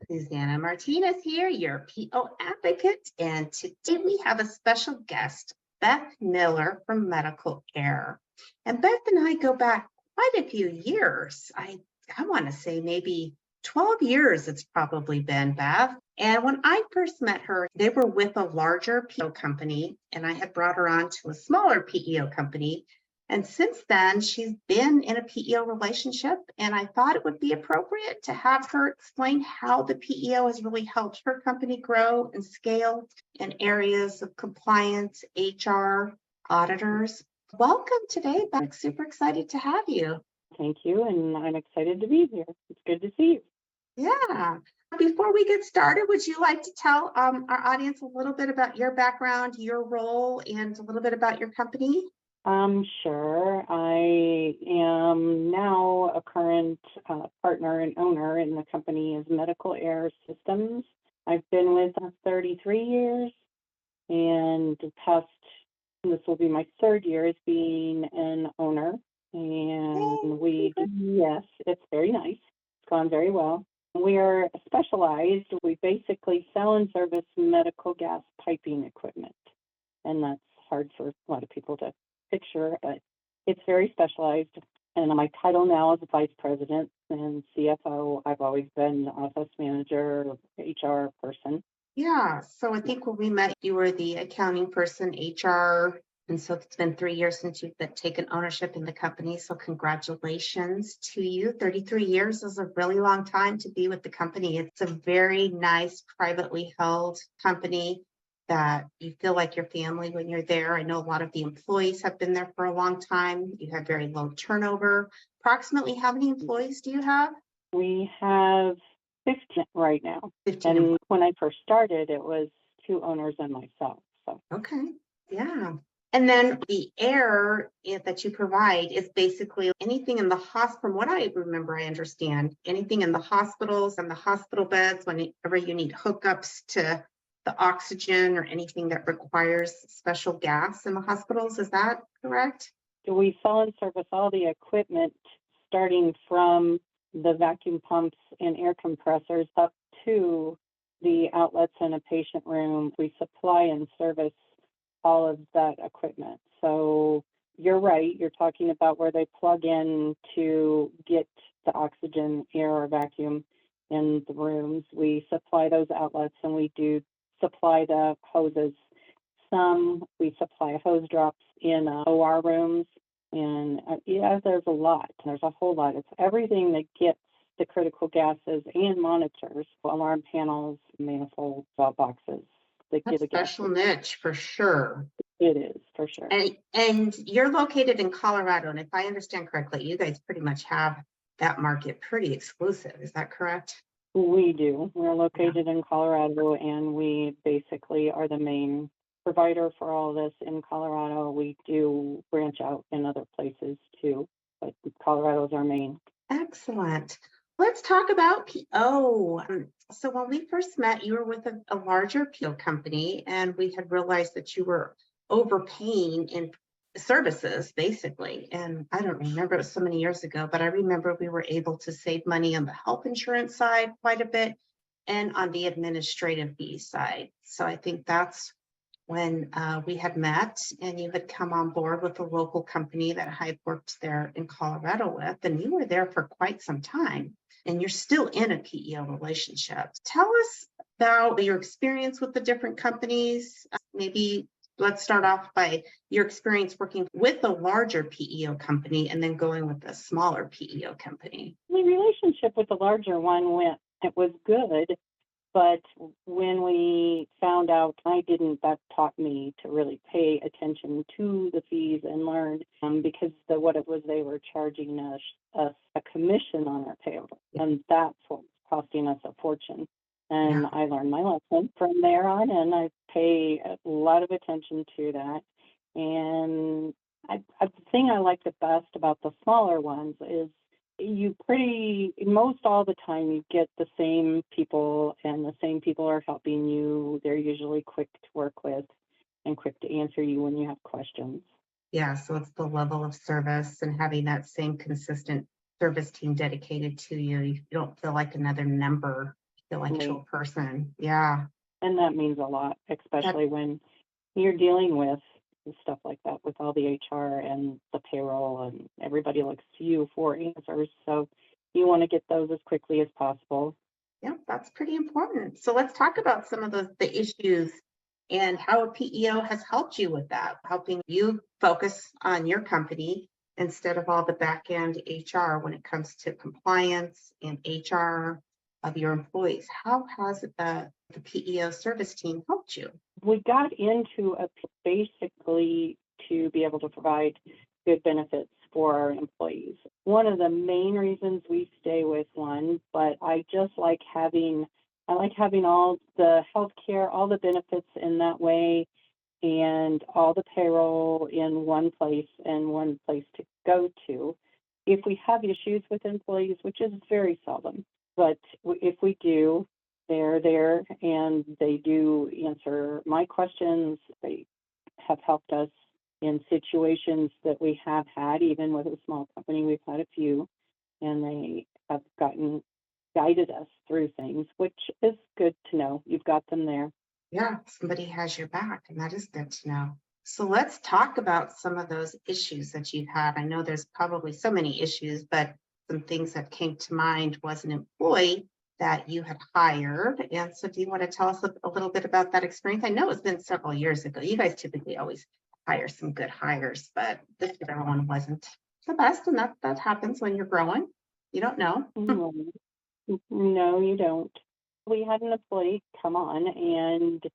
Susanna Martinez here, your PO advocate, and today we have a special guest, Beth Miller from Medical Air. And Beth and I go back quite a few years. I want to say maybe 12 years it's probably been, Beth. And when I first met her, they were with a larger PEO company, and I had brought her on to a smaller PEO company. And since then, she's been in a PEO relationship, and I thought it would be appropriate to have her explain how the PEO has really helped her company grow and scale in areas of compliance, HR, auditors. Welcome today, Beth. Super excited to have you. Thank you, and I'm excited to be here. It's good to see you. Yeah. Before we get started, would you like to tell our audience a little bit about your background, your role, and a little bit about your company? Sure. I am now a current partner and owner in the company is Medical Air Systems. I've been with them 33 years, and this will be my third year as being an owner. And yes, it's very nice. It's gone very well. We are specialized. We basically sell and service medical gas piping equipment, and that's hard for a lot of people to picture, but it's very specialized. And my title now is Vice President and CFO. I've always been office manager, HR person. Yeah. So I think when we met, you were the accounting person, HR. And so it's been 3 years since you've taken ownership in the company. So congratulations to you. 33 years is a really long time to be with the company. It's a very nice, privately held company that you feel like your family when you're there. I know a lot of the employees have been there for a long time. You have very low turnover. Approximately how many employees do you have? We have 15 right now. 15. And when I first started, it was 2 owners and myself. So okay. Yeah. And then the air that you provide is basically anything in the hospital. From what I remember, I understand anything in the hospitals and the hospital beds, whenever you need hookups to the oxygen or anything that requires special gas in the hospitals. Is that correct? We sell and service all the equipment, starting from the vacuum pumps and air compressors up to the outlets in a patient room. We supply and service all of that equipment. So you're right. You're talking about where they plug in to get the oxygen, air, or vacuum in the rooms. We supply those outlets, and we do supply the hoses. We supply hose drops in OR rooms, and there's a lot. There's a whole lot. It's everything that gets the critical gases and monitors, alarm panels, manifolds, valve boxes. That's a special niche for sure. It is for sure. And you're located in Colorado, and if I understand correctly, you guys pretty much have that market pretty exclusive. Is that correct? We do. We're located in Colorado, and we basically are the main provider for all this in Colorado. We do branch out in other places too, but Colorado is our main. Excellent. Let's talk about PO. So when we first met, you were with a larger PO company, and we had realized that you were overpaying in services, basically. And I don't remember, it was so many years ago, but I remember we were able to save money on the health insurance side quite a bit and on the administrative fee side. So I think that's when we had met, and you had come on board with a local company that I had worked there in Colorado with, and you were there for quite some time, and you're still in a PEO relationship. Tell us about your experience with the different companies. Maybe let's start off by your experience working with a larger PEO company and then going with a smaller PEO company. The relationship with the larger one it was good. But when we found out, that taught me to really pay attention to the fees and learn because what it was, they were charging us a commission on our payroll. And that's what was costing us a fortune. And I learned my lesson from there on, and I pay a lot of attention to that. And the thing I like the best about the smaller ones is most all the time you get the same people, and the same people are helping you. They're usually quick to work with and quick to answer you when you have questions. Yeah, so it's the level of service and having that same consistent service team dedicated to you. You don't feel like another number the actual person. Yeah. And that means a lot, especially when you're dealing with stuff like that with all the HR and the payroll, and everybody looks to you for answers. So you want to get those as quickly as possible. Yeah, that's pretty important. So let's talk about some of the issues and how a PEO has helped you with that, helping you focus on your company instead of all the back end HR when it comes to compliance and HR of your employees. How has the PEO service team helped you? We got into a basically to be able to provide good benefits for our employees. One of the main reasons we stay with one, but I like having all the healthcare, all the benefits in that way, and all the payroll in one place and one place to go to. If we have issues with employees, which is very seldom, but if we do, they're there and they do answer my questions. They have helped us in situations that we have had, even with a small company, we've had a few, and they have guided us through things, which is good to know. You've got them there. Yeah, somebody has your back, and that is good to know. So let's talk about some of those issues that you've had. I know there's probably so many issues, but some things that came to mind was an employee that you had hired. And so do you want to tell us a little bit about that experience? I know it's been several years ago. You guys typically always hire some good hires, but this particular one wasn't the best. And that happens when you're growing. You don't know. Mhm. No, you don't. We had an employee come on and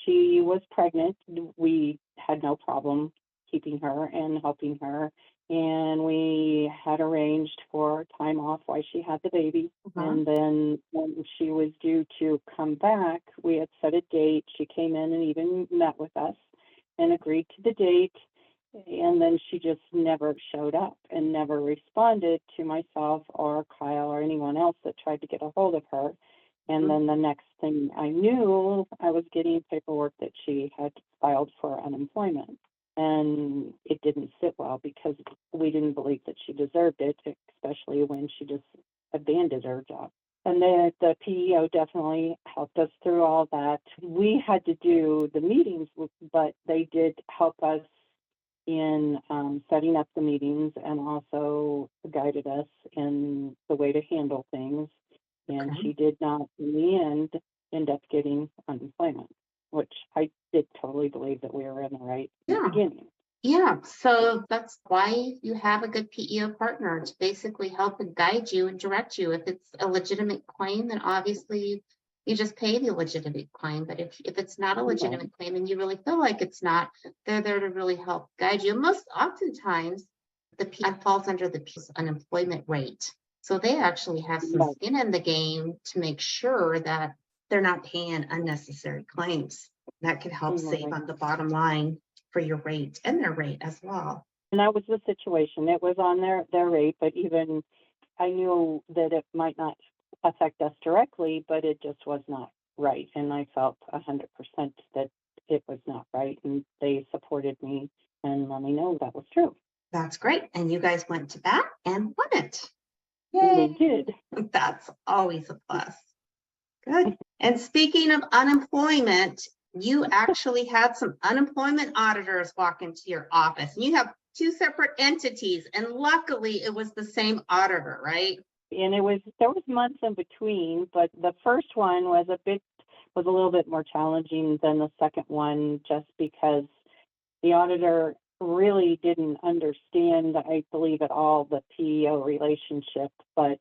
she was pregnant. We had no problem keeping her and helping her. And we had arranged for time off while she had the baby. Uh-huh. And then when she was due to come back, we had set a date. She came in and even met with us and agreed to the date. And then she just never showed up and never responded to myself or Kyle or anyone else that tried to get a hold of her. And then the next thing I knew, I was getting paperwork that she had filed for unemployment. And it didn't sit well because we didn't believe that she deserved it, especially when she just abandoned her job. And then the PEO definitely helped us through all that. We had to do the meetings, but they did help us in setting up the meetings and also guided us in the way to handle things. And Okay. she did not, in the end up getting unemployment, which I did totally believe that we were in the right in the Yeah. beginning. Yeah, so that's why you have a good PEO partner to basically help and guide you and direct you. If it's a legitimate claim, then obviously you just pay the legitimate claim. But if it's not a Right. legitimate claim and you really feel like it's not, they're there to really help guide you. Most oftentimes, the PEO falls under the PEO's unemployment rate. So they actually have some Right. skin in the game to make sure that they're not paying unnecessary claims. That can help save Right. on the bottom line for your rate and their rate as well. And that was the situation. It was on their rate, but even I knew that it might not affect us directly, but it just was not right. And I felt 100% that it was not right. And they supported me and let me know that was true. That's great. And you guys went to bat and won it. And we Yay. did. That's always a plus. Good. And speaking of unemployment, you actually had some unemployment auditors walk into your office. And you have two separate entities, and luckily it was the same auditor, right? And there was months in between, but the first one was a little bit more challenging than the second one, just because the auditor really didn't understand, I believe, at all the PEO relationship, but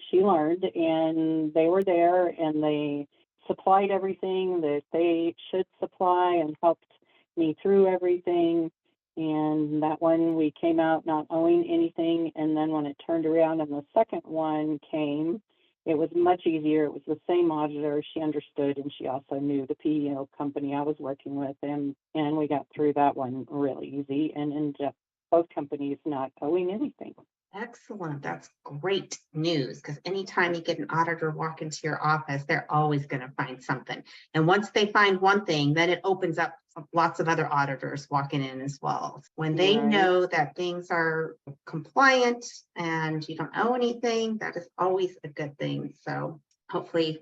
she learned, and they were there and they supplied everything that they should supply and helped me through everything. And that one, we came out not owing anything. And then when it turned around and the second one came, it was much easier. It was the same auditor. She understood, and she also knew the PEO company I was working with, and we got through that one really easy and ended up both companies not owing anything. Excellent. That's great news because anytime you get an auditor walk into your office, they're always going to find something. And once they find one thing, then it opens up lots of other auditors walking in as well. When they Right. know that things are compliant and you don't owe anything, that is always a good thing. So hopefully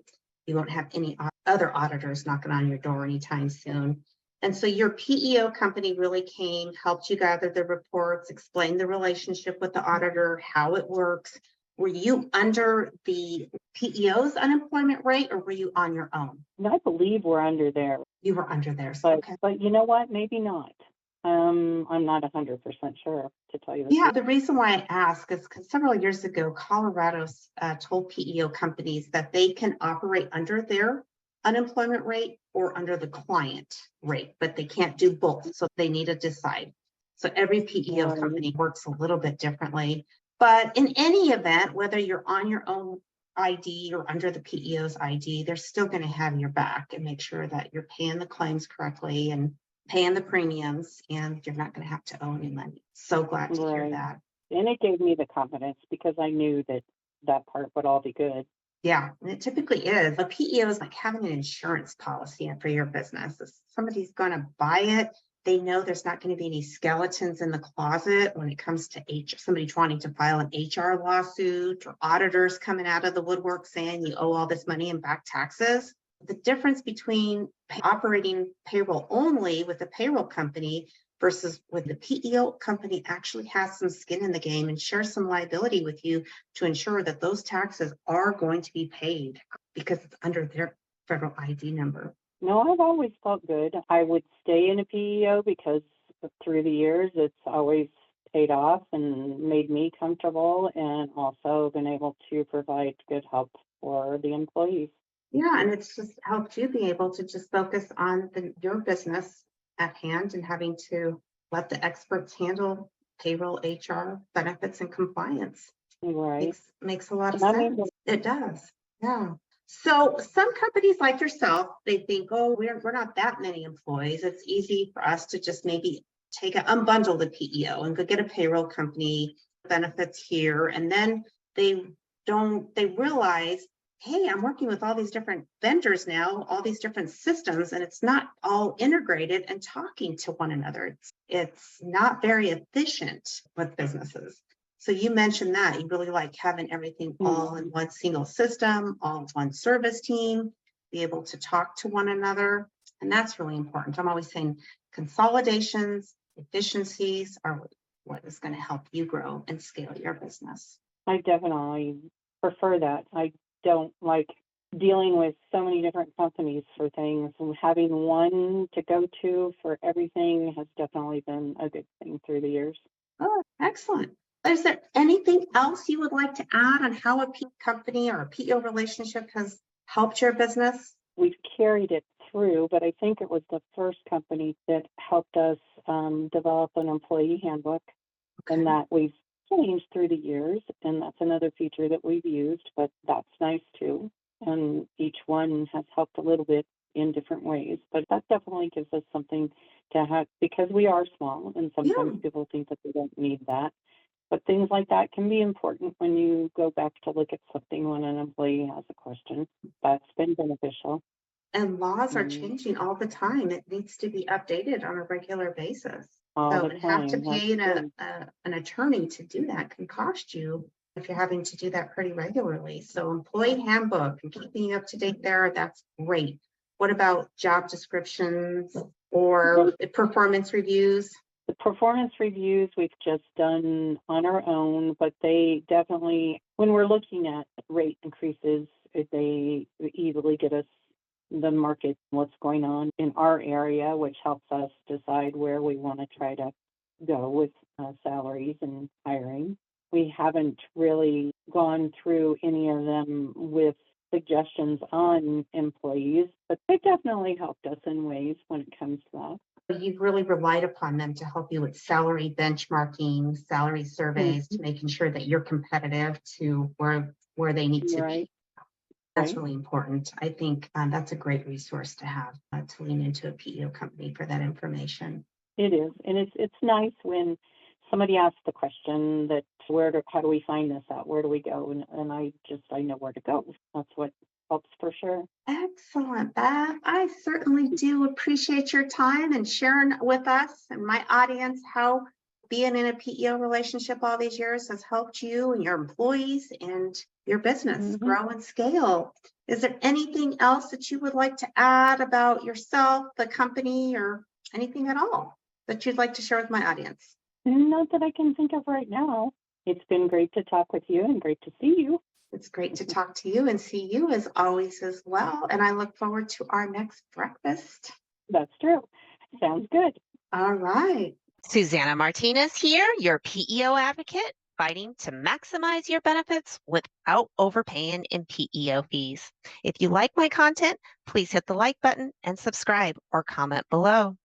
You won't have any other auditors knocking on your door anytime soon. And so your PEO company really came, helped you gather the reports, explain the relationship with the auditor, how it works. Were you under the PEO's unemployment rate or were you on your own? And I believe we're under there, You were under theirs. but Okay. but you know what? Maybe not. I'm not 100% sure, to tell you the Yeah, truth. the reason why I ask is because several years ago, Colorado's told PEO companies that they can operate under their unemployment rate or under the client rate, but they can't do both. So they need to decide. So every PEO Right. company works a little bit differently. But in any event, whether you're on your own ID or under the PEO's ID, they're still going to have your back and make sure that you're paying the claims correctly and paying the premiums, and you're not going to have to owe any money. So glad to hear Right. that. And it gave me the confidence because I knew that that part would all be good. Yeah, and it typically is. A PEO is like having an insurance policy for your business. If somebody's going to buy it, they know there's not going to be any skeletons in the closet when it comes to somebody wanting to file an HR lawsuit or auditors coming out of the woodwork saying you owe all this money in back taxes. The difference between operating payroll only with a payroll company versus with the PEO company actually has some skin in the game and shares some liability with you to ensure that those taxes are going to be paid because it's under their federal ID number. No, I've always felt good. I would stay in a PEO because through the years, it's always paid off and made me comfortable, and also been able to provide good help for the employees. Yeah, and it's just helped you be able to just focus on your business at hand and having to let the experts handle payroll, HR, benefits, and compliance. Right. Makes a lot of And I'm able sense. It does. Yeah. So some companies like yourself, they think, oh, we're not that many employees. It's easy for us to just maybe unbundle the PEO and go get a payroll company, benefits here. And then they realize, hey, I'm working with all these different vendors now, all these different systems, and it's not all integrated and talking to one another. It's not very efficient with businesses. So you mentioned that you really like having everything all in one single system, all in one service team, be able to talk to one another. And that's really important. I'm always saying consolidations, efficiencies are what is going to help you grow and scale your business. I definitely prefer that. I don't like dealing with so many different companies for things, and having one to go to for everything has definitely been a good thing through the years. Oh, excellent. Is there anything else you would like to add on how a company or a PEO relationship has helped your business? We've carried it through, but I think it was the first company that helped us develop an employee handbook, and that we've changed through the years. And that's another feature that we've used, but that's nice too. And each one has helped a little bit in different ways, but that definitely gives us something to have, because we are small and sometimes Yeah. people think that they don't need that. But things like that can be important when you go back to look at something when an employee has a question. That's been beneficial. And laws are Mm, changing all the time. It needs to be updated on a regular basis. all So the to have to time. That's pay true. an attorney to do that can cost you if you're having to do that pretty regularly. So employee handbook and keeping you up to date there, that's great. What about job descriptions or performance reviews? The performance reviews we've just done on our own, but they definitely, when we're looking at rate increases, they easily get us the market, what's going on in our area, which helps us decide where we want to try to go with salaries and hiring. We haven't really gone through any of them with suggestions on employees, but they definitely helped us in ways when it comes to You've really relied upon them to help you with salary benchmarking, salary that. surveys, to making sure that you're competitive to where they need to be. Right. That's Right. really important. I think that's a great resource to have to lean into a PEO company for that information. It is, and it's nice when somebody asks the question that how do we find this out? Where do we go? And I know where to go. That's what helps for sure. Excellent, Beth. I certainly do appreciate your time and sharing with us and my audience how being in a PEO relationship all these years has helped you and your employees and your business grow and scale. Is there anything else that you would like to add about yourself, the company, or anything at all that you'd like to share with my audience? Not that I can think of right now. It's been great to talk with you and great to see you. It's great to talk to you and see you as always as well. And I look forward to our next breakfast. That's true. Sounds good. All right. Susanna Martinez here, your PEO advocate, fighting to maximize your benefits without overpaying in PEO fees. If you like my content, please hit the like button and subscribe or comment below.